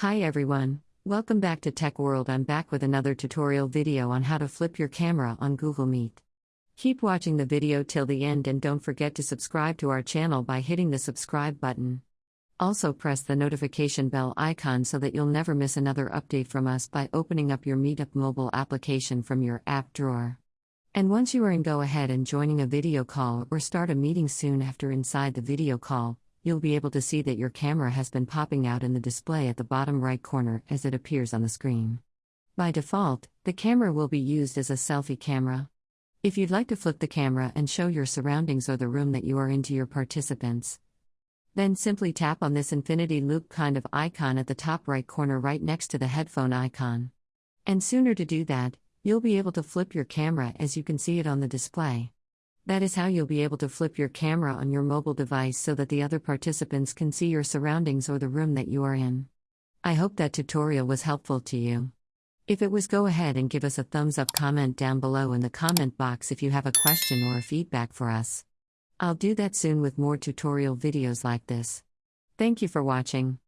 Hi everyone, welcome back to Tech World. I'm back with another tutorial video on how to flip your camera on Google Meet. Keep watching the video till the end and don't forget to subscribe to our channel by hitting the subscribe button. Also press the notification bell icon so that you'll never miss another update from us by opening up your Meetup mobile application from your app drawer. And once you are in, go ahead and joining a video call or start a meeting soon after. Inside the video call, you'll be able to see that your camera has been popping out in the display at the bottom right corner as it appears on the screen. By default, the camera will be used as a selfie camera. If you'd like to flip the camera and show your surroundings or the room that you are in to your participants, then simply tap on this infinity loop kind of icon at the top right corner right next to the headphone icon. And sooner to do that, you'll be able to flip your camera as you can see it on the display. That is how you'll be able to flip your camera on your mobile device so that the other participants can see your surroundings or the room that you are in. I hope that tutorial was helpful to you. If it was, go ahead and give us a thumbs up. Comment down below in the comment box if you have a question or a feedback for us. I'll do that soon with more tutorial videos like this. Thank you for watching.